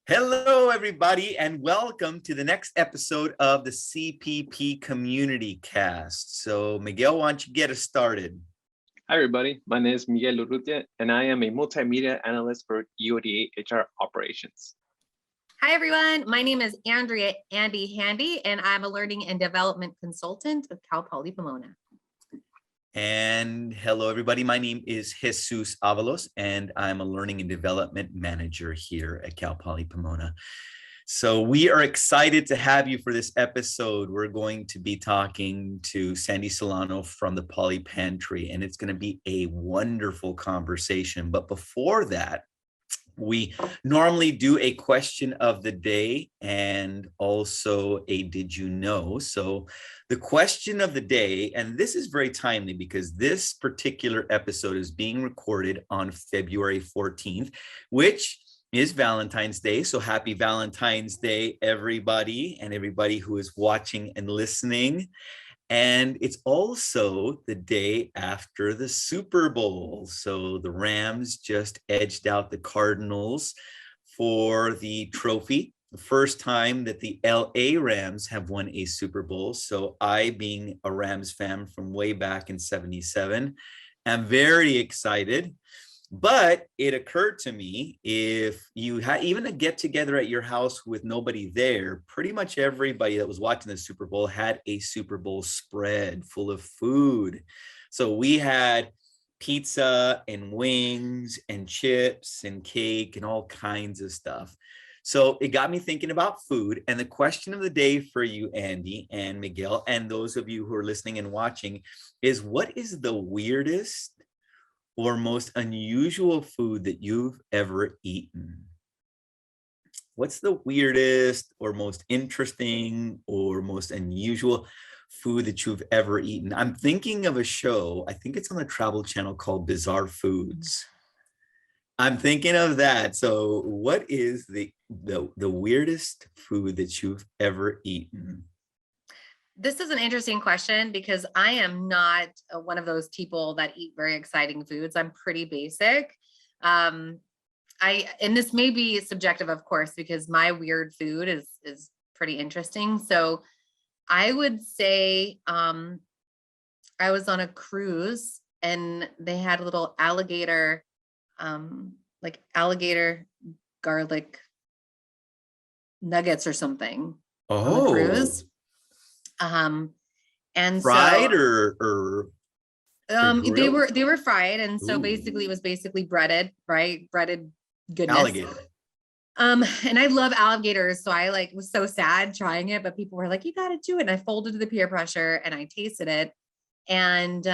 Hello, everybody, and welcome to the next episode of the CPP CommunityCast. So, Miguel, why don't you get us started? Hi, everybody. My name is Miguel Urrutia, and I am a multimedia analyst for UODA HR operations. Hi, everyone. My name is Andrea Andy Handy, and I'm a learning and development consultant with Cal Poly Pomona. And hello, everybody. My name is Jesus Avalos, and I'm a learning and development manager here at Cal Poly Pomona. So we are excited to have you for this episode. We're going to be talking to Sandy Solano from the Poly Pantry, and it's going to be a wonderful conversation. But before that, we normally do a question of the day and also a did you know? So the question of the day, and this is very timely because this particular episode is being recorded on February 14th, which is Valentine's Day. So happy Valentine's Day, everybody, and everybody who is watching and listening. And it's also the day after the Super Bowl. So the Rams just edged out the Cardinals for the trophy. The first time that the LA Rams have won a Super Bowl. So I, being a Rams fan from way back in '77, am very excited. But it occurred to me, if you had even a get together at your house with nobody there, pretty much everybody that was watching the Super Bowl had a Super Bowl spread full of food. So we had pizza and wings and chips and cake and all kinds of stuff. So it got me thinking about food. And the question of the day for you, Andy and Miguel, and those of you who are listening and watching is, what is the weirdest or most unusual food that you've ever eaten? What's the weirdest or most interesting or most unusual food that you've ever eaten? I'm thinking of a show, I think it's on the Travel Channel, called Bizarre Foods. I'm thinking of that. So what is the weirdest food that you've ever eaten? This is an interesting question because I am not one of those people that eat very exciting foods. I'm pretty basic. And this may be subjective, of course, because my weird food is pretty interesting. So I would say I was on a cruise and they had a little alligator, like alligator garlic nuggets or something on the cruise. And fried so, or they were fried, and so basically it was breaded, right? Breaded goodness. Alligator. And I love alligators, so I was so sad trying it, but people were like, you got to do it. And I folded to the peer pressure and I tasted it, and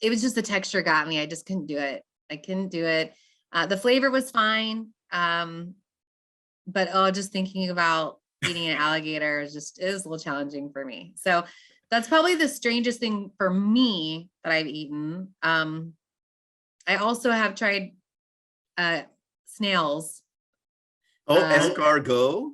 it was just the texture got me. I just couldn't do it. I couldn't do it. The flavor was fine, but just thinking about eating an alligator is a little challenging for me. So that's probably the strangest thing for me that I've eaten. I also have tried snails. Escargot.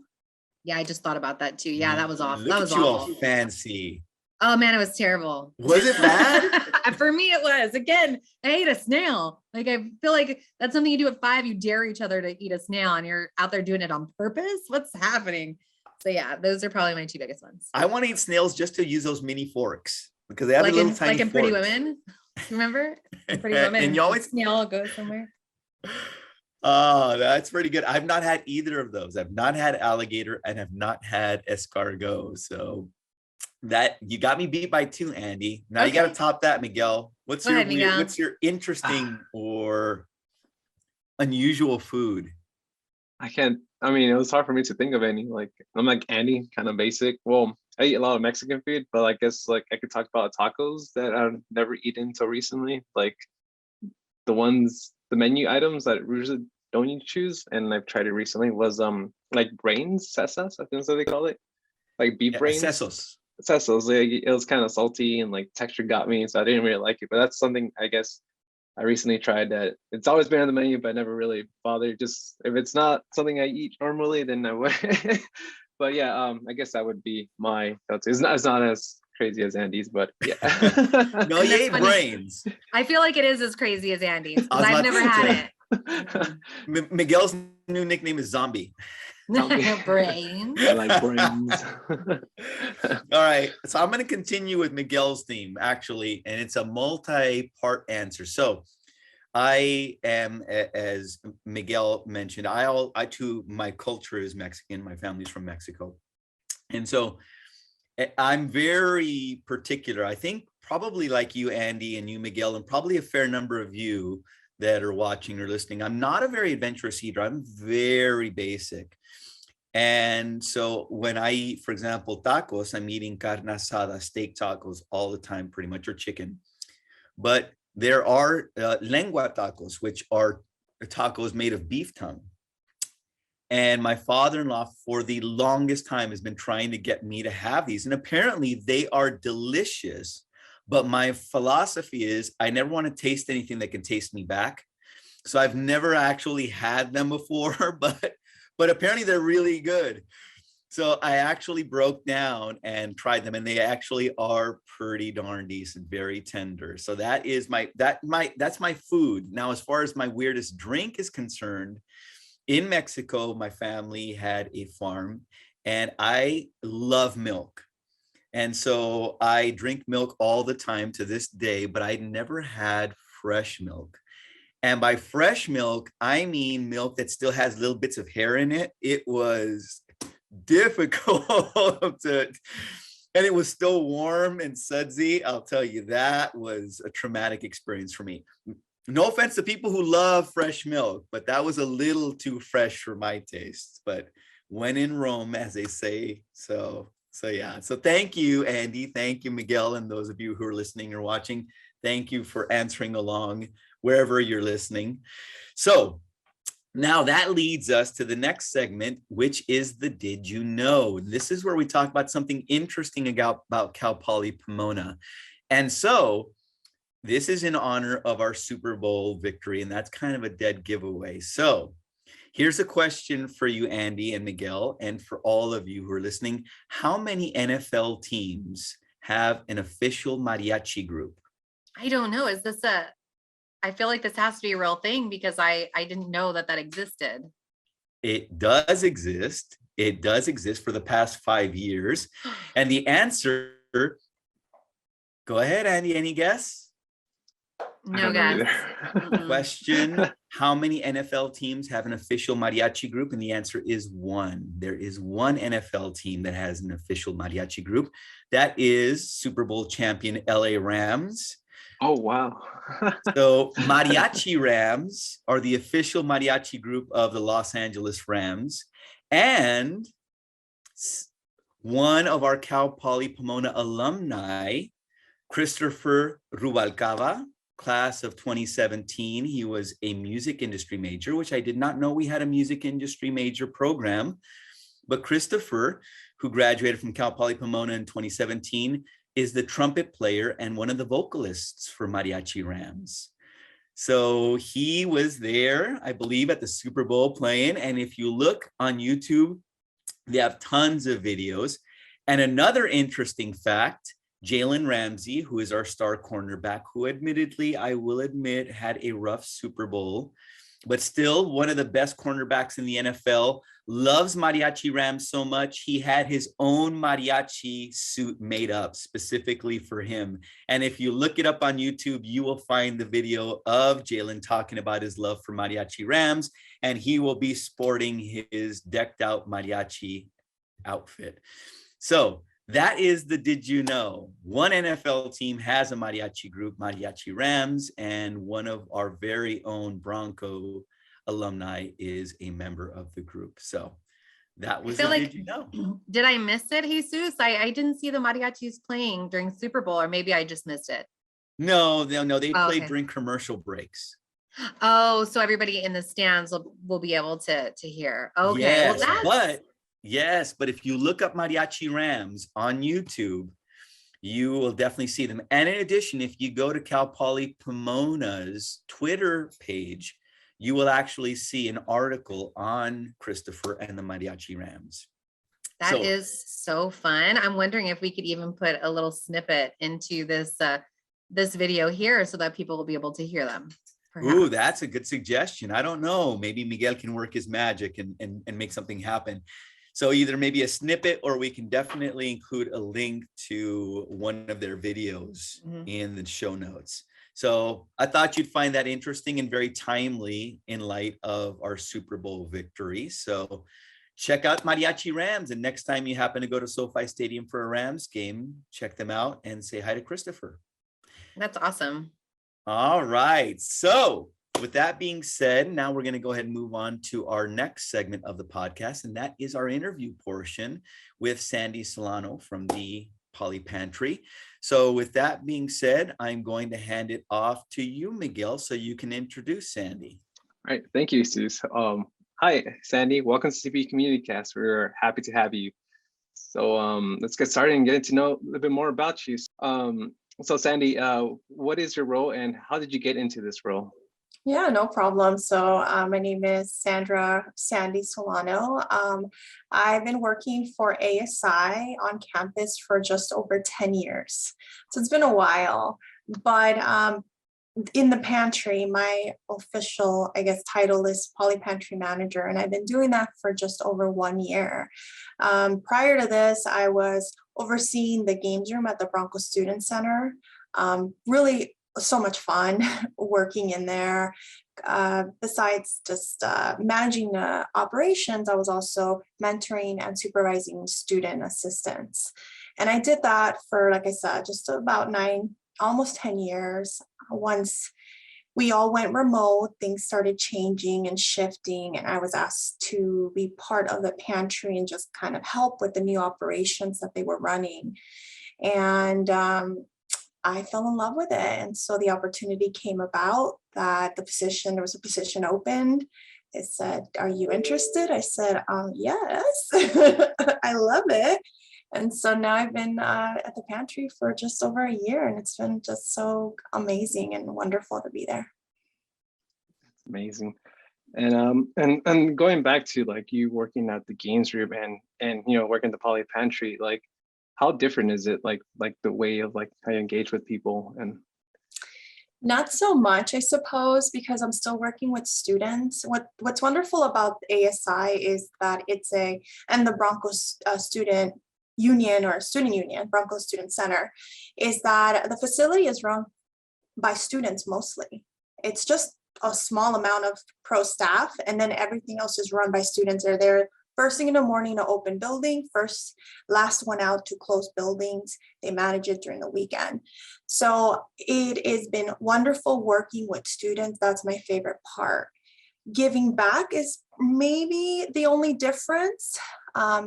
Yeah, I just thought about that too. Yeah, that was awful. Look that was at you awful. all fancy. Oh man, it was terrible. Was it bad? For me, it was. Again, I ate a snail. Like, I feel like that's something you do at 5. You dare each other to eat a snail and you're out there doing it on purpose. What's happening? So yeah, those are probably my 2 biggest ones. I want to eat snails just to use those mini forks because they have little tiny like in forks. Pretty Women. Remember? In Pretty Women. And you always snail goes somewhere. Oh, that's pretty good. I've not had either of those. I've not had alligator and have not had escargot. So that you got me beat by 2, Andy. Now you got to top that, Miguel. What's your interesting or unusual food? I mean, it was hard for me to think of any. Like, I'm like Andy, kind of basic. Well, I eat a lot of Mexican food, but I guess like I could talk about tacos that I've never eaten until recently. Like the menu items that usually don't you choose, and I've tried it recently, was like brains, sesas, I think that's what they call it. Like beef brains. Sesos. Like, it was kind of salty and like texture got me, so I didn't really like it. But that's something I guess I recently tried that it's always been on the menu, but I never really bothered. Just if it's not something I eat normally, then I would. But yeah, I guess that would be my go-to. It's not as crazy as Andy's, but yeah. No, you ate brains. I feel like it is as crazy as Andy's because I've never had it. Miguel's new nickname is Zombie. Brains. I like brains. All right, so I'm going to continue with Miguel's theme, actually, and it's a multi-part answer. So I am, as Miguel mentioned, I too, my culture is Mexican. My family's from Mexico. And so I'm very particular. I think probably like you, Andy, and you, Miguel, and probably a fair number of you that are watching or listening. I'm not a very adventurous eater. I'm very basic. And so when I eat, for example, tacos, I'm eating carne asada, steak tacos all the time, pretty much, or chicken. But there are lengua tacos, which are tacos made of beef tongue. And my father-in-law for the longest time has been trying to get me to have these. And apparently they are delicious. But my philosophy is I never want to taste anything that can taste me back. So I've never actually had them before, but apparently they're really good. So I actually broke down and tried them, and they actually are pretty darn decent, very tender. So that is that's my food. Now, as far as my weirdest drink is concerned, in Mexico, my family had a farm, and I love milk. And so I drink milk all the time to this day, but I never had fresh milk. And by fresh milk, I mean milk that still has little bits of hair in it. It was difficult to, and it was still warm and sudsy. I'll tell you, that was a traumatic experience for me. No offense to people who love fresh milk, but that was a little too fresh for my taste. But when in Rome, as they say. So yeah. So thank you, Andy. Thank you, Miguel, and those of you who are listening or watching. Thank you for answering along wherever you're listening. So now that leads us to the next segment, which is the Did You Know? This is where we talk about something interesting about Cal Poly Pomona. And so this is in honor of our Super Bowl victory, and that's kind of a dead giveaway. So here's a question for you, Andy and Miguel, and for all of you who are listening. How many NFL teams have an official mariachi group? I don't know. Is this I feel like this has to be a real thing because I didn't know that existed. It does exist. It does exist for the past 5 years. And the answer, go ahead, Andy, any guess? No guess. Question, how many NFL teams have an official mariachi group? And the answer is 1. There is one NFL team that has an official mariachi group. That is Super Bowl champion LA Rams. Oh, wow. So Mariachi Rams are the official mariachi group of the Los Angeles Rams. And one of our Cal Poly Pomona alumni, Christopher Rubalcaba, class of 2017. He was a music industry major, which I did not know we had a music industry major program. But Christopher, who graduated from Cal Poly Pomona in 2017, is the trumpet player and one of the vocalists for Mariachi Rams. So he was there, I believe, at the Super Bowl playing. And if you look on YouTube, they have tons of videos. And another interesting fact, Jalen Ramsey, who is our star cornerback, who admittedly, I will admit, had a rough Super Bowl, but still one of the best cornerbacks in the NFL, loves Mariachi Rams so much, he had his own mariachi suit made up specifically for him. And if you look it up on YouTube, you will find the video of Jalen talking about his love for Mariachi Rams, and he will be sporting his decked out mariachi outfit. So that is the Did You Know? One NFL team has a mariachi group, Mariachi Rams, and one of our very own Bronco alumni is a member of the group. So that was the Did You Know? Did I miss it, Jesus? I didn't see the mariachis playing during Super Bowl, or maybe I just missed it. No, they played during commercial breaks. Oh, so everybody in the stands will be able to hear. Okay, yes, well, but if you look up Mariachi Rams on YouTube, you will definitely see them. And in addition, if you go to Cal Poly Pomona's Twitter page, you will actually see an article on Christopher and the Mariachi Rams. That is so fun. I'm wondering if we could even put a little snippet into this this video here so that people will be able to hear them. Ooh, that's a good suggestion. I don't know. Maybe Miguel can work his magic and make something happen. So either maybe a snippet, or we can definitely include a link to one of their videos in the show notes. So I thought you'd find that interesting and very timely in light of our Super Bowl victory. So check out Mariachi Rams. And next time you happen to go to SoFi Stadium for a Rams game, check them out and say hi to Christopher. That's awesome. All right. So with that being said, now we're going to go ahead and move on to our next segment of the podcast, and that is our interview portion with Sandy Solano from the Poly Pantry. So with that being said, I'm going to hand it off to you, Miguel, so you can introduce Sandy. All right, thank you, Sus. Hi, Sandy. Welcome to CPP CommunityCast. We're happy to have you. So let's get started and get to know a little bit more about you. So Sandy, what is your role and how did you get into this role? Yeah, no problem. So my name is Sandy Solano. I've been working for ASI on campus for just over 10 years. So it's been a while, but in the pantry, my official, I guess, title is Poly Pantry Manager, and I've been doing that for just over 1 year. Prior to this, I was overseeing the games room at the Bronco Student Center. Really so much fun working in there. Besides just managing the operations, I was also mentoring and supervising student assistants. And I did that for, like I said, just about almost 10 years. Once we all went remote, things started changing and shifting, and I was asked to be part of the pantry and just kind of help with the new operations that they were running. And I fell in love with it. And so the opportunity came about that there was a position opened. It said, "Are you interested?" I said, yes, I love it. And so now I've been at the pantry for just over a year, and it's been just so amazing and wonderful to be there. Amazing. And going back to like you working at the games room and you know working the Poly Pantry, like how different is it like the way of like how you engage with people? And not so much, I suppose, because I'm still working with students. What's wonderful about ASI is that and the Broncos Student Union or Student Union, Bronco Student Center, is that the facility is run by students mostly. It's just a small amount of pro staff, and then everything else is run by students. They're there first thing in the morning to open building, last one out to close buildings. They manage it during the weekend. So it has been wonderful working with students. That's my favorite part. Giving back is maybe the only difference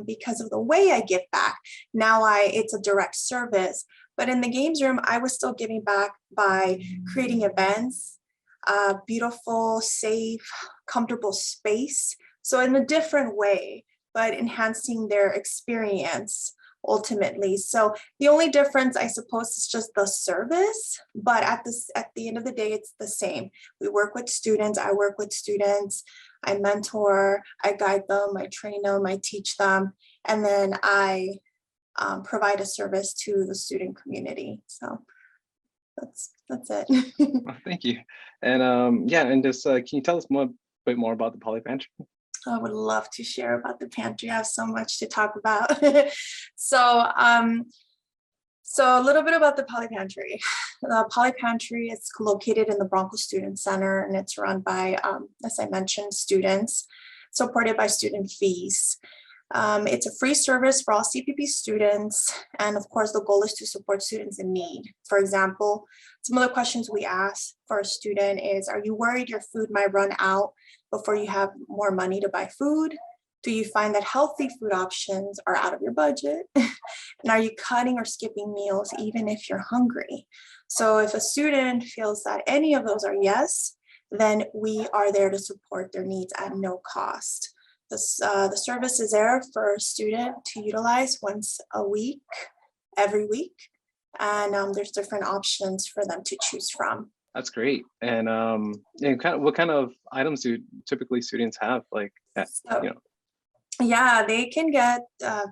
because of the way I give back. Now it's a direct service, but in the games room, I was still giving back by creating events, beautiful, safe, comfortable space. So in a different way, but enhancing their experience ultimately. So the only difference, I suppose, is just the service, but at the end of the day, it's the same. We work with students, I work with students, I mentor, I guide them, I train them, I teach them, and then I provide a service to the student community. So that's it. oh, thank you. And yeah, and just can you tell us a bit more about the Poly Pantry? I would love to share about the pantry. I have so much to talk about. So a little bit about the Poly Pantry. The Poly Pantry is located in the Bronco Student Center, and it's run by, as I mentioned, students, supported by student fees. It's a free service for all CPP students. And of course, the goal is to support students in need. For example, some of the questions we ask for a student is, are you worried your food might run out before you have more money to buy food? Do you find that healthy food options are out of your budget? And are you cutting or skipping meals even if you're hungry? So if a student feels that any of those are yes, then we are there to support their needs at no cost. The service is there for a student to utilize once a week, every week. And there's different options for them to choose from. That's great. And what kind of items do typically students have? Like, Yeah, they can get a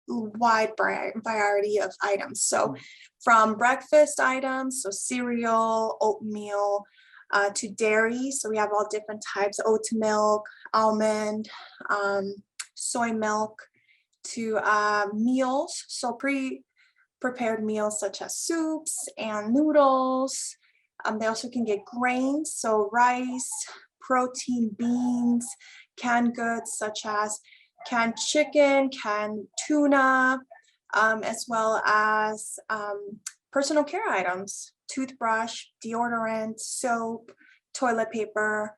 wide variety of items. So from breakfast items, so cereal, oatmeal, to dairy. So we have all different types, oat milk, almond, soy milk, to meals. So pre-prepared meals such as soups and noodles. They also can get grains, so rice, protein, beans, canned goods such as canned chicken, canned tuna, as well as personal care items, toothbrush, deodorant, soap, toilet paper.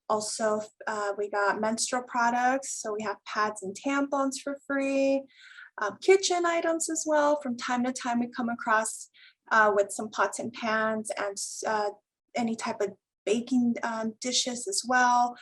Also, we got menstrual products, so we have pads and tampons for free. Kitchen items as well. From time to time, we come across with some pots and pans and any type of baking dishes as well.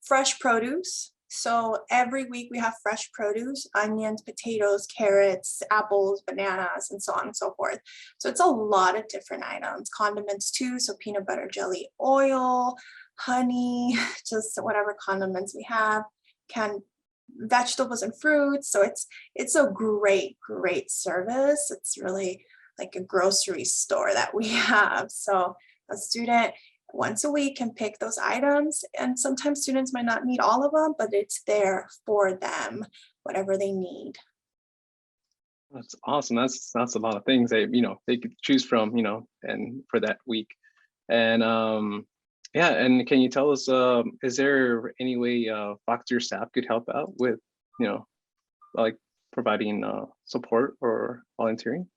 Fresh produce. So every week we have fresh produce, onions, potatoes, carrots, apples, bananas, and so on and so forth. So it's a lot of different items. Condiments too, so peanut butter, jelly, oil, honey, just whatever condiments we have, canned vegetables and fruits. So it's a great service. It's really like a grocery store that we have. So a student once a week can pick those items, and sometimes students might not need all of them, but it's there for them, whatever they need. That's awesome. That's a lot of things that, you know, they could choose from, you know, and for that week. And yeah, and can you tell us, is there any way faculty or staff could help out with, you know, like providing support or volunteering?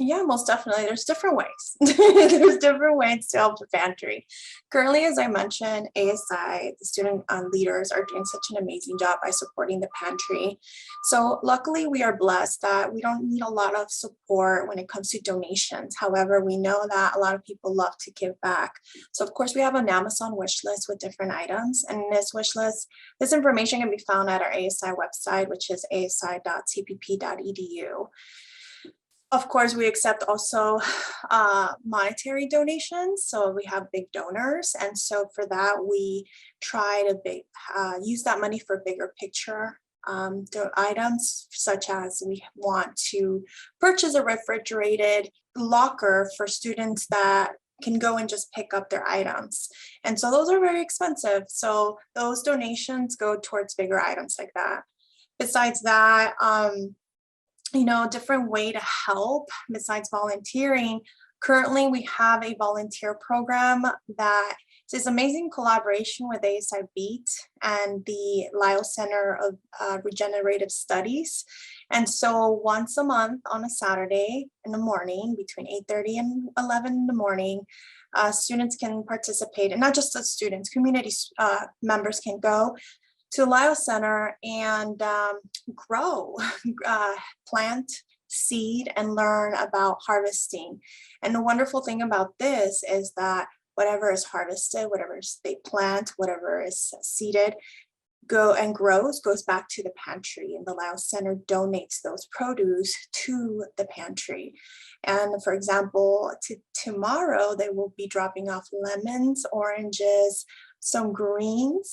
Yeah, most definitely. There's different ways. There's different ways to help the pantry. Currently, as I mentioned, ASI, the student leaders are doing such an amazing job by supporting the pantry. So luckily, we are blessed that we don't need a lot of support when it comes to donations. However, we know that a lot of people love to give back. So of course, we have an Amazon wish list with different items. And in this wish list, this information can be found at our ASI website, which is asi.cpp.edu. Of course, we accept also monetary donations. So we have big donors. And so for that, we try to use that money for bigger picture items, such as we want to purchase a refrigerated locker for students that can go and just pick up their items. And so those are very expensive. So those donations go towards bigger items like that. Besides that, you know, different way to help besides volunteering. Currently, we have a volunteer program that is this amazing collaboration with ASI Beat and the Lyle Center of Regenerative Studies. And so once a month on a Saturday in the morning, between 8:30 and 11 in the morning, students can participate, and not just the students, community members can go to Lyle Center and grow, plant, seed, and learn about harvesting. And the wonderful thing about this is that whatever is harvested, whatever they plant, whatever is seeded, goes back to the pantry, and the Lyle Center donates those produce to the pantry. And for example, tomorrow they will be dropping off lemons, oranges, some greens,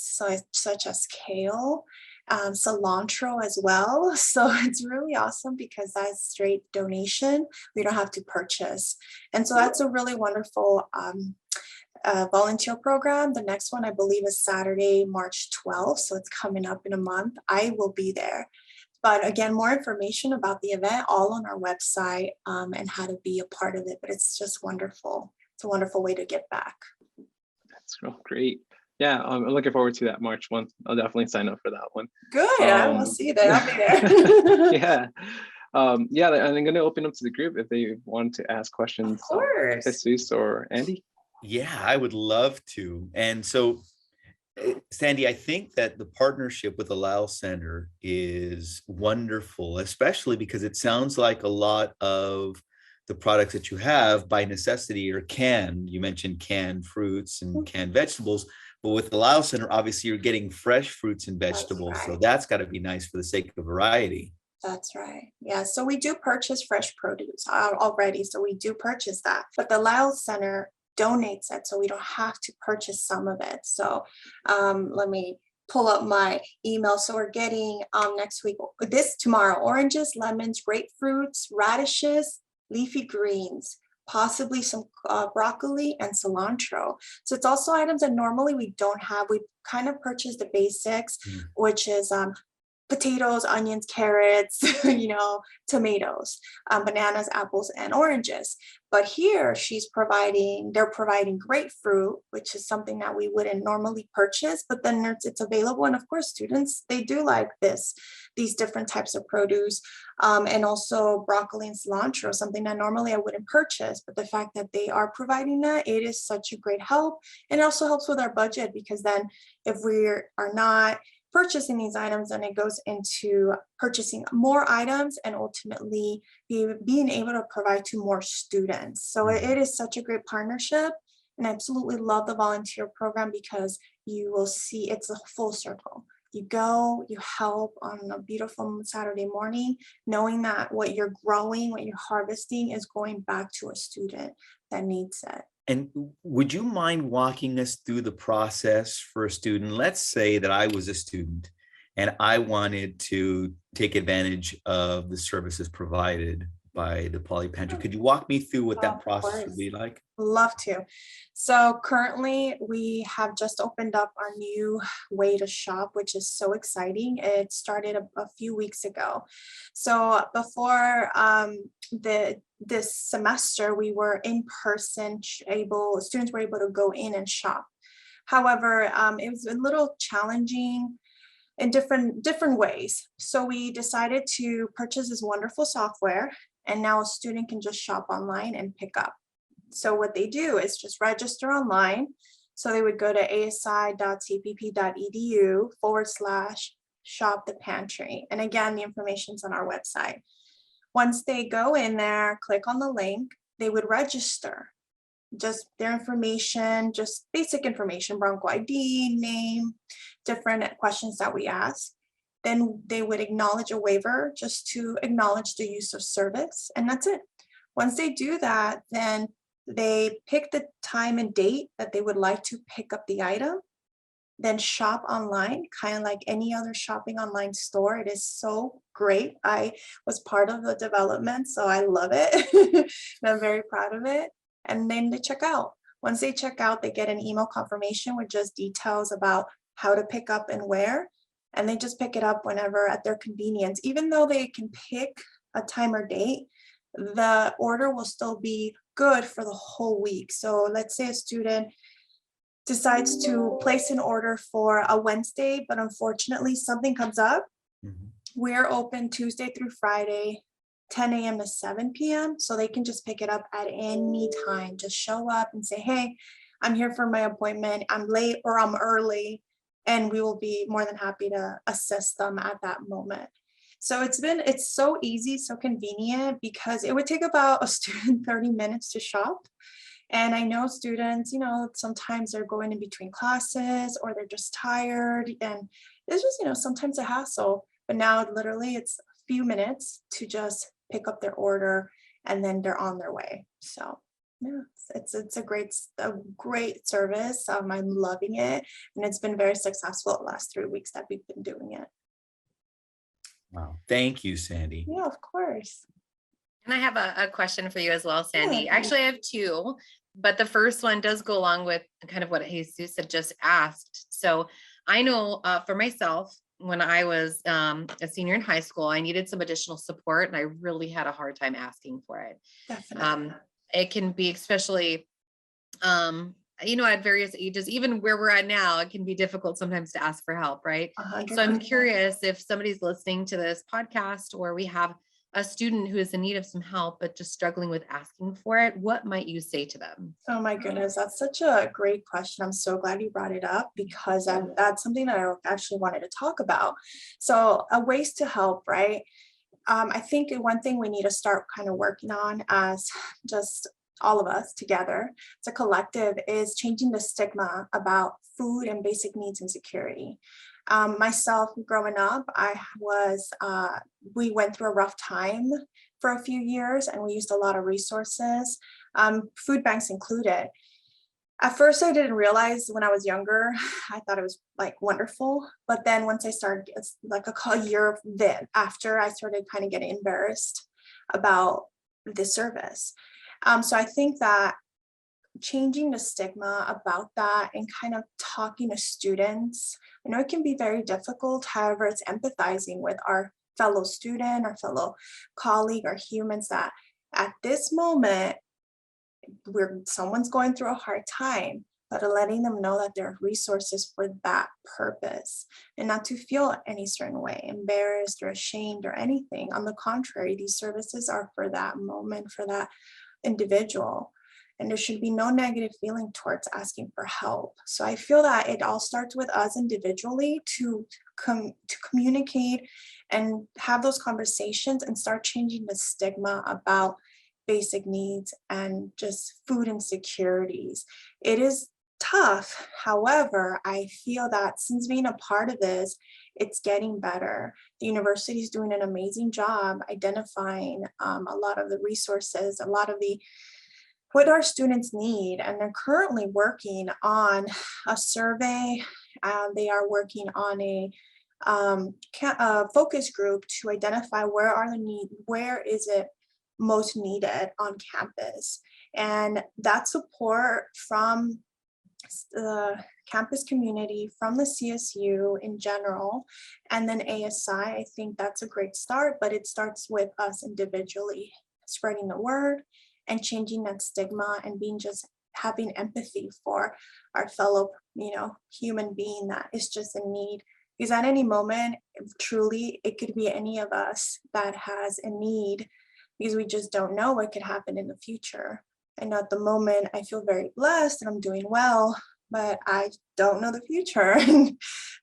such as kale, cilantro as well. So it's really awesome because that's straight donation. We don't have to purchase. And so that's a really wonderful volunteer program. The next one, I believe, is Saturday, March 12th. So it's coming up in a month. I will be there. But again, more information about the event, all on our website, and how to be a part of it. But it's just wonderful. It's a wonderful way to give back. That's great. Yeah, I'm looking forward to that March one. I'll definitely sign up for that one. Good. I will see you there. I'll be there. Yeah. Yeah, and I'm going to open up to the group if they want to ask questions. Of course. Jesus or Andy. Yeah, I would love to. And so, Sandy, I think that the partnership with the Lyle Center is wonderful, especially because it sounds like a lot of the products that you have by necessity are canned. You mentioned canned fruits and canned vegetables, but with the Lyle Center, obviously you're getting fresh fruits and vegetables. That's right. So that's got to be nice for the sake of variety. That's right. Yeah. So we do purchase fresh produce already. So we do purchase that, but the Lyle Center donates it, so we don't have to purchase some of it. So let me pull up my email. So we're getting next week, tomorrow, oranges, lemons, grapefruits, radishes, leafy greens, possibly some broccoli and cilantro. So it's also items that normally we don't have. We kind of purchased the basics, which is potatoes, onions, carrots, tomatoes, bananas, apples, and oranges. But here they're providing grapefruit, which is something that we wouldn't normally purchase, but then it's available. And of course, students, they do like these different types of produce, and also broccoli and cilantro, something that normally I wouldn't purchase. But the fact that they are providing that, it is such a great help. And it also helps with our budget, because then if we are not purchasing these items, and it goes into purchasing more items and ultimately being able to provide to more students. So it is such a great partnership, and I absolutely love the volunteer program, because you will see it's a full circle. You go, you help on a beautiful Saturday morning, knowing that what you're growing, what you're harvesting is going back to a student that needs it. And would you mind walking us through the process for a student? Let's say that I was a student and I wanted to take advantage of the services provided by the Poly Pantry. Could you walk me through what that process would be like? Love to. So currently we have just opened up our new way to shop, which is so exciting. It started a few weeks ago. So before this semester, we were in person, students were able to go in and shop. However, it was a little challenging in different ways. So we decided to purchase this wonderful software, and now a student can just shop online and pick up. So what they do is just register online. So they would go to asi.cpp.edu/shop the pantry. And again, the information's on our website. Once they go in there, click on the link, they would register just their information, just basic information, Bronco ID, name, different questions that we ask. Then they would acknowledge a waiver just to acknowledge the use of service, and that's it. Once they do that, then they pick the time and date that they would like to pick up the item, then shop online, kind of like any other shopping online store. It is so great. I was part of the development, so I love it. And I'm very proud of it. And then they check out. Once they check out, they get an email confirmation with just details about how to pick up and where. And they just pick it up whenever at their convenience. Even though they can pick a time or date, the order will still be good for the whole week. So let's say a student decides to place an order for a Wednesday, but unfortunately something comes up. We're open Tuesday through Friday, 10 a.m. to 7 p.m. So they can just pick it up at any time. Just show up and say, hey, I'm here for my appointment. I'm late or I'm early. And we will be more than happy to assist them at that moment. So it's so easy, so convenient, because it would take about a student 30 minutes to shop. And I know students, sometimes they're going in between classes or they're just tired, and it's just, sometimes a hassle. But now literally it's a few minutes to just pick up their order, and then they're on their way. So yeah, it's a great service. I'm loving it, and it's been very successful the last 3 weeks that we've been doing it. Wow, thank you, Sandy. Yeah, of course. And I have a question for you as well, Sandy. Actually, I have two, but the first one does go along with kind of what Jesus had just asked. So I know for myself, when I was a senior in high school, I needed some additional support, and I really had a hard time asking for it. Definitely. It can be especially, at various ages, even where we're at now, it can be difficult sometimes to ask for help, right? 100%. So I'm curious if somebody's listening to this podcast, or we have a student who is in need of some help, but just struggling with asking for it, what might you say to them? Oh my goodness, that's such a great question. I'm so glad you brought it up, because that's something that I actually wanted to talk about. So ways to help, right? I think one thing we need to start kind of working on as just all of us together as a collective is changing the stigma about food and basic needs and security. Myself, growing up, we went through a rough time for a few years, and we used a lot of resources, food banks included. At first, I didn't realize when I was younger, I thought it was like wonderful. But then once I started, it's like a year after, I started kind of getting embarrassed about the service. So I think that changing the stigma about that and kind of talking to students, I know it can be very difficult. However, it's empathizing with our fellow student, our fellow colleague, or humans that at this moment, someone's going through a hard time, but letting them know that there are resources for that purpose and not to feel any certain way, embarrassed or ashamed or anything. On the contrary, these services are for that moment, for that individual. And there should be no negative feeling towards asking for help. So I feel that it all starts with us individually to communicate and have those conversations and start changing the stigma about basic needs and just food insecurities. It is tough. However, I feel that since being a part of this, it's getting better. The university is doing an amazing job identifying a lot of the resources, a lot of what our students need, and they're currently working on a survey. They are working on a focus group to identify where is it most needed on campus, and that support from the campus community, from the CSU in general, and then ASI. I think that's a great start, but it starts with us individually spreading the word and changing that stigma and having empathy for our fellow, human being that is just in need. Because at any moment, truly, it could be any of us that has a need, because we just don't know what could happen in the future. And at the moment, I feel very blessed and I'm doing well, but I don't know the future.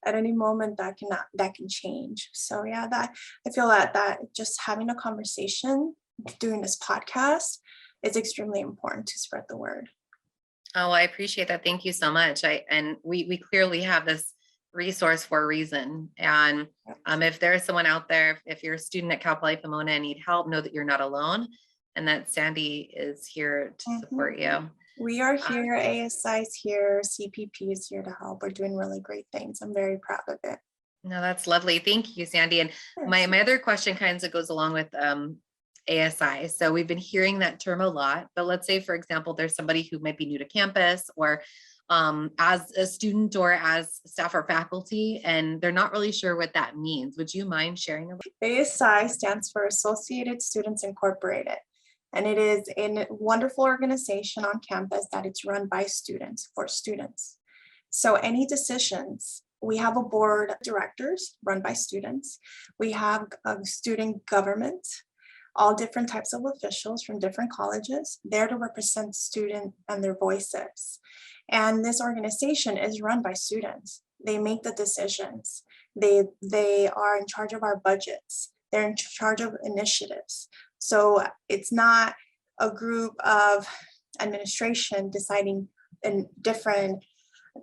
At any moment, that can change. So yeah, I feel that just having a conversation, doing this podcast, is extremely important to spread the word. Oh, I appreciate that. Thank you so much. We clearly have this resource for a reason. And if there's someone out there, if you're a student at Cal Poly Pomona and need help, know that you're not alone and that Sandy is here to support you. We are here, ASI is here, CPP is here to help. We're doing really great things. I'm very proud of it. No, that's lovely. Thank you, Sandy. And my other question kind of goes along with ASI. So we've been hearing that term a lot, but let's say, for example, there's somebody who might be new to campus or as a student or as staff or faculty, and they're not really sure what that means. Would you mind sharing? ASI stands for Associated Students Incorporated, and it is a wonderful organization on campus that it's run by students for students. So any decisions, we have a board of directors run by students. We have a student government, all different types of officials from different colleges there to represent students and their voices. And this organization is run by students. They make the decisions. They are in charge of our budgets. They're in charge of initiatives. So it's not a group of administration deciding in different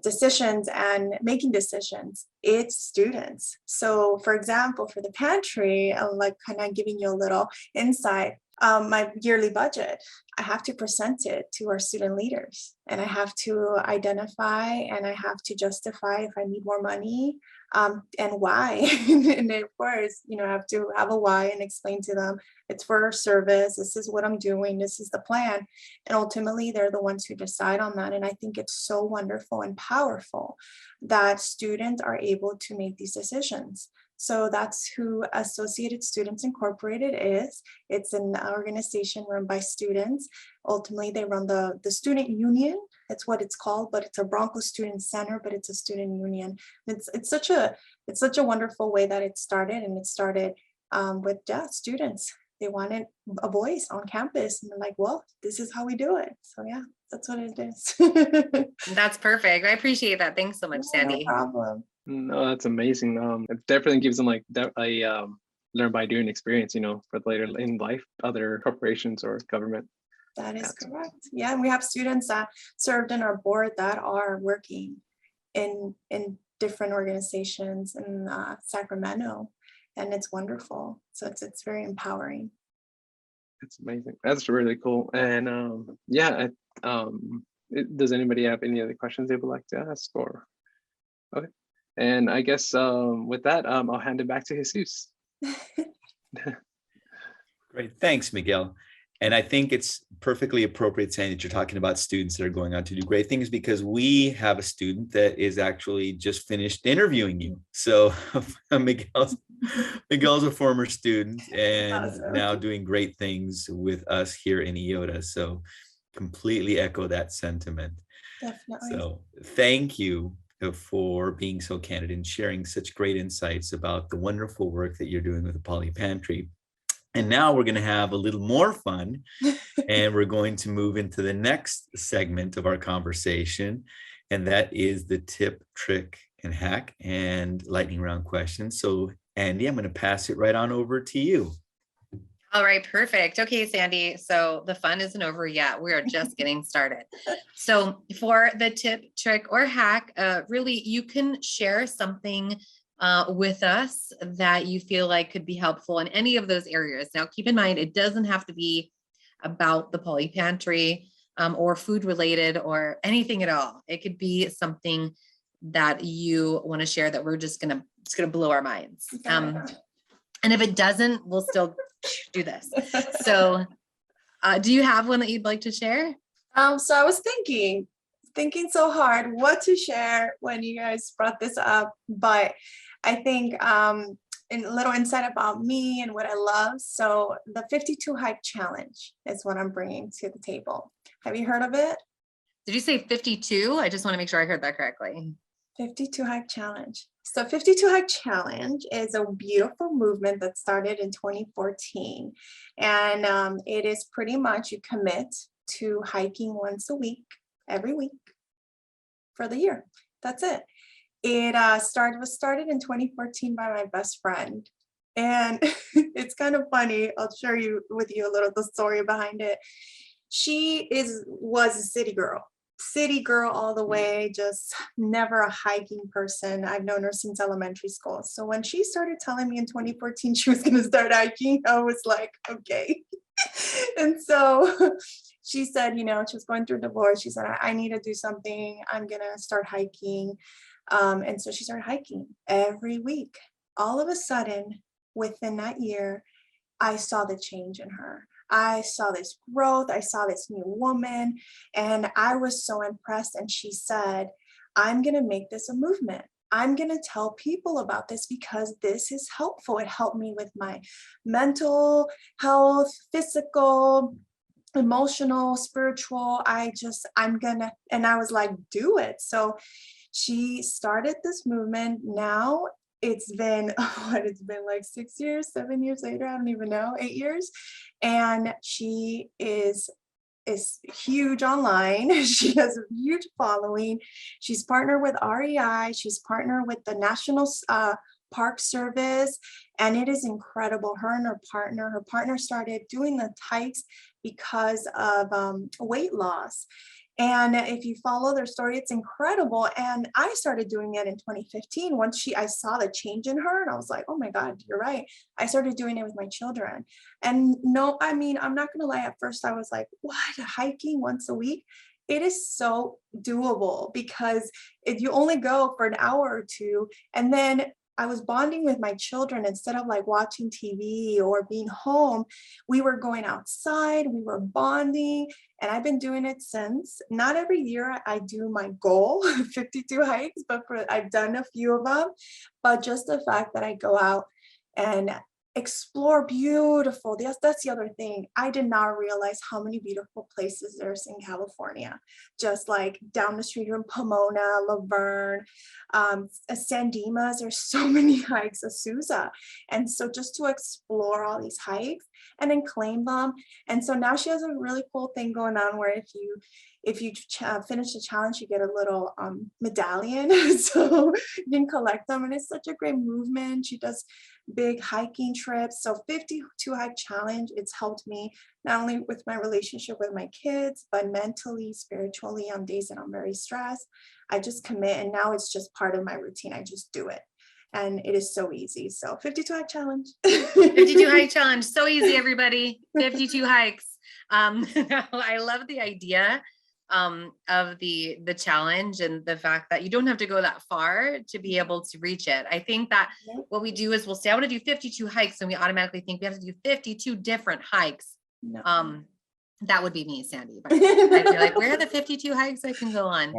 decisions and making decisions. It's students. So for example, for the pantry, I'm like kind of giving you a little insight. My yearly budget, I have to present it to our student leaders, and I have to identify and I have to justify if I need more money and why. And of course, I have to have a why and explain to them it's for our service. This is what I'm doing. This is the plan. And ultimately, they're the ones who decide on that. And I think it's so wonderful and powerful that students are able to make these decisions. So that's who Associated Students Incorporated is. It's an organization run by students. Ultimately, they run the student union. That's what it's called, but it's a Bronco Student Center, but it's a student union. It's such a wonderful way that it started, and it started with students. They wanted a voice on campus, and they're like, well, this is how we do it. So yeah, that's what it is. That's perfect. I appreciate that. Thanks so much, Sandy. No problem. No, that's amazing. It definitely gives them like a learn by doing experience, for later in life, other corporations or government. That is correct. Yeah, and we have students that served in our board that are working in different organizations in Sacramento, and it's wonderful. So it's very empowering. That's amazing. That's really cool. And does anybody have any other questions they would like to ask? Or okay. And I guess with that, I'll hand it back to Jesus. Great. Thanks, Miguel. And I think it's perfectly appropriate saying that you're talking about students that are going on to do great things, because we have a student that is actually just finished interviewing you. So Miguel's a former student and Awesome. now doing great things with us here in IOTA. So completely echo that sentiment. Definitely. So thank you for being so candid and sharing such great insights about the wonderful work that you're doing with the Poly Pantry. And now we're going to have a little more fun, and we're going to move into the next segment of our conversation, and that is the tip, trick, and hack and lightning round questions. So Andy, I'm going to pass it right on over to you. All right, perfect. Okay, Sandy. So the fun isn't over yet. We are just getting started. So for the tip, trick, or hack, really, you can share something with us that you feel like could be helpful in any of those areas. Now, keep in mind, it doesn't have to be about the Poly Pantry or food related or anything at all. It could be something that you want to share that it's gonna blow our minds. And if it doesn't, we'll still do this. So do you have one that you'd like to share? So I was thinking so hard what to share when you guys brought this up, but I think a little insight about me and what I love. So the 52 hike challenge is what I'm bringing to the table. Have you heard of it? Did you say 52? I just want to make sure I heard that correctly. 52 hike challenge. So 52 hike challenge is a beautiful movement that started in 2014. And it is pretty much you commit to hiking once a week, every week for the year. That's it. It was started in 2014 by my best friend. And it's kind of funny. I'll share with you a little the story behind it. She was a city girl all the way, just never a hiking person. I've known her since elementary school. So when she started telling me in 2014 she was going to start hiking, I was like, okay. And so she said, she was going through a divorce. She said, I need to do something. I'm going to start hiking. And so she started hiking every week. All of a sudden, within that year, I saw the change in her. I saw this growth. I saw this new woman, and I was so impressed. And she said, I'm going to make this a movement. I'm going to tell people about this because this is helpful. It helped me with my mental health, physical, emotional, spiritual. And I was like, do it. So she started this movement. Now it's been like 6 years, 7 years later, I don't even know, 8 years. And she is huge online. She has a huge following. She's partnered with REI. She's partnered with the National Park Service, and it is incredible. Her and her partner started doing the hikes because of weight loss. And if you follow their story, it's incredible. And I started doing it in 2015. I saw the change in her, and I was like, oh my God, you're right. I started doing it with my children. And no, I'm not going to lie. At first I was like, what, hiking once a week? It is so doable because if you only go for an hour or two, and then I was bonding with my children instead of like watching TV or being home. We were going outside, we were bonding, and I've been doing it since. Not every year I do my goal, 52 hikes, but I've done a few of them. But just the fact that I go out and explore beautiful, that's the other thing. I did not realize how many beautiful places there's in California. Just like down the street from Pomona, Laverne, San Dimas, there's so many hikes, Azusa. And so just to explore all these hikes and then claim them. And so now she has a really cool thing going on where if you finish the challenge, you get a little medallion. So you can collect them, and it's such a great movement. She does big hiking trips. So 52 hike challenge, it's helped me not only with my relationship with my kids, but mentally, spiritually. On days that I'm very stressed, I just commit, and now it's just part of my routine. I just do it, and it is so easy. So 52 hike challenge. 52 hike challenge, so easy, everybody. 52 hikes. I love the idea of the challenge and the fact that you don't have to go that far to be able to reach it. I think that what we do is we'll say, I want to do 52 hikes, and we automatically think we have to do 52 different hikes No. That would be me, Sandy. I'd be like, where are the 52 hikes I can go on?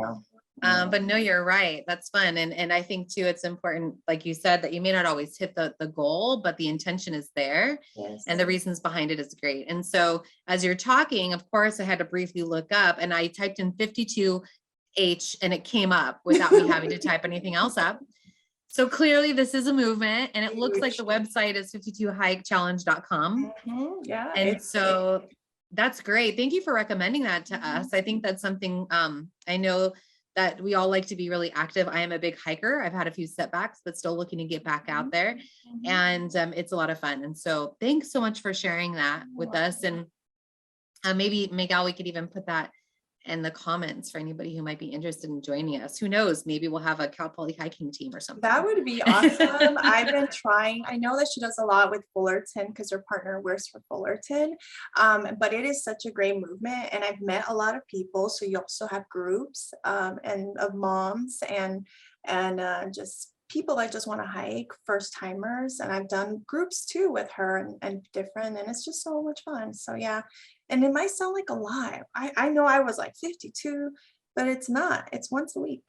But no, you're right. That's fun. And I think too, it's important, like you said, that you may not always hit the goal, but the intention is there. Yes. And the reasons behind it is great. And so as you're talking, of course, I had to briefly look up, and I typed in 52H and it came up without me having to type anything else up. So clearly this is a movement, and it looks like the website is 52hikechallenge.com. Yeah. And so that's great. Thank you for recommending that to us. I think that's something, I know that we all like to be really active. I am a big hiker. I've had a few setbacks, but still looking to get back out there. And it's a lot of fun. And so thanks so much for sharing that with us. And maybe, Miguel, we could even put that in the comments for anybody who might be interested in joining us. Who knows, maybe we'll have a Cal Poly hiking team or something. That would be awesome. I've been trying. I know that she does a lot with Fullerton because her partner works for Fullerton. But it is such a great movement, and I've met a lot of people. So you also have groups and of moms and just people that just want to hike, first timers. And I've done groups too with her and different, and it's just so much fun. So yeah. And it might sound like a lot. I know I was like 52, but it's not. It's once a week.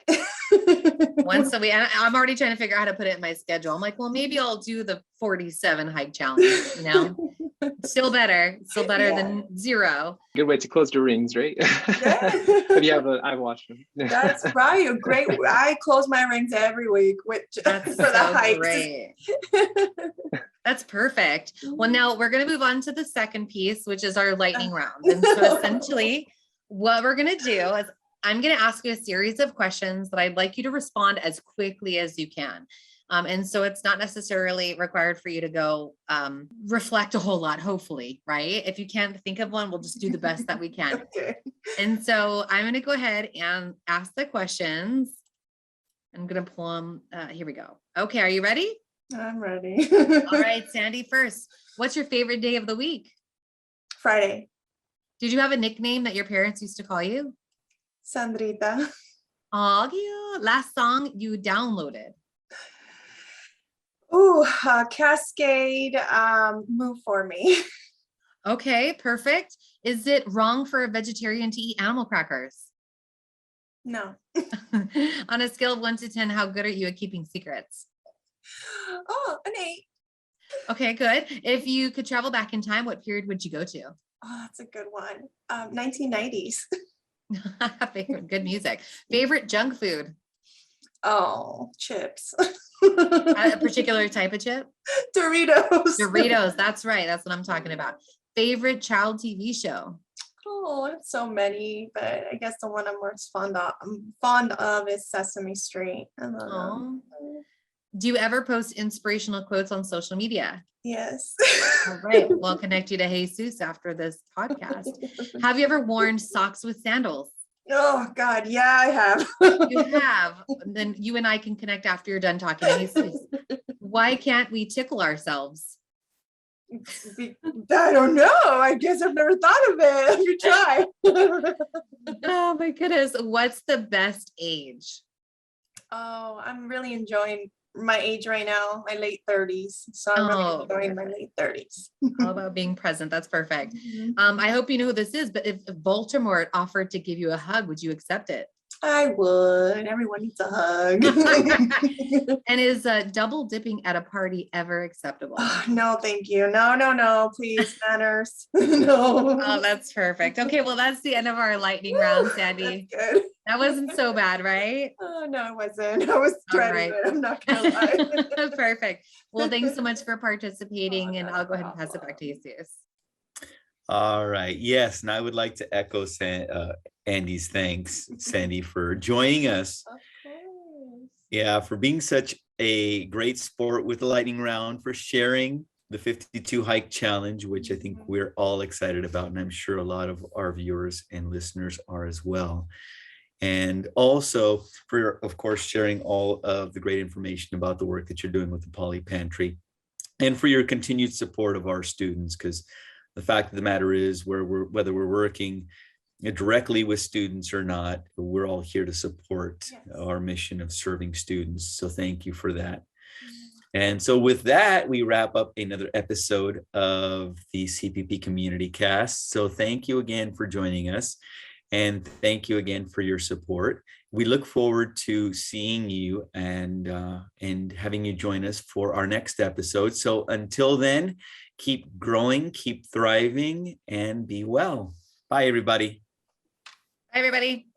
Once a week. I'm already trying to figure out how to put it in my schedule. I'm like, well, maybe I'll do the 47 hike challenge, you know? Still better than 0. Good way to close the rings, right? Yeah. But yeah, but I watched them. That's right. A great. I close my rings every week, which That's for the so hikes. great. That's perfect. Well, now we're going to move on to the second piece, which is our lightning round. And so essentially what we're going to do is I'm going to ask you a series of questions that I'd like you to respond as quickly as you can. And so it's not necessarily required for you to go reflect a whole lot, hopefully, right? If you can't think of one, we'll just do the best that we can. Okay. And so I'm going to go ahead and ask the questions. I'm going to pull them. Here we go. Okay. Are you ready? I'm ready. All right, Sandy, first, what's your favorite day of the week? Friday. Did you have a nickname that your parents used to call you? Sandrita. Oh, cute. Last song you downloaded? Ooh, Cascade, Move For Me. Okay, perfect. Is it wrong for a vegetarian to eat animal crackers? No. On a scale of 1 to 10, how good are you at keeping secrets? Oh, an 8. Okay, good. If you could travel back in time, what period would you go to? Oh, that's a good one. 1990s. Favorite, good music. Favorite junk food? Oh, chips. A particular type of chip? Doritos. Doritos, that's right. That's what I'm talking about. Favorite child TV show? Oh, I have so many, but I guess the one I'm most fond of is Sesame Street. I love them. Do you ever post inspirational quotes on social media? Yes. All right. We'll connect you to Jesus after this podcast. Have you ever worn socks with sandals? Oh God, yeah, I have. You have. Then you and I can connect after you're done talking to Jesus. Why can't we tickle ourselves? I don't know. I guess I've never thought of it. You try. Oh my goodness. What's the best age? Oh, I'm really enjoying my age right now, my late 30s. So I'm really enjoying my late 30s. All about being present. That's perfect. I hope you know who this is, but if Voldemort offered to give you a hug, would you accept it? I would. Everyone needs a hug. And is double dipping at a party ever acceptable? Oh, no, thank you. No, please, manners. No. Oh, that's perfect. Okay, well, that's the end of our lightning round, Sandy. That's good. That wasn't so bad, right? Oh, no, it wasn't. I was dreading it. I'm not gonna lie. Perfect. Well, thanks so much for participating, and I'll go ahead and pass it back to Jesus. All right. Yes. And I would like to echo Andy's thanks, Sandy, for joining us. Of course. Yeah, for being such a great sport with the lightning round, for sharing the 52 hike challenge, which I think we're all excited about. And I'm sure a lot of our viewers and listeners are as well. And also for, of course, sharing all of the great information about the work that you're doing with the Poly Pantry, and for your continued support of our students, because the fact of the matter is, whether we're working directly with students or not, we're all here to support our mission of serving students. So thank you for that. And so with that, we wrap up another episode of the CPP Community Cast. So thank you again for joining us. And thank you again for your support. We look forward to seeing you and having you join us for our next episode. So until then, keep growing, keep thriving, and be well. Bye, everybody. Bye, everybody.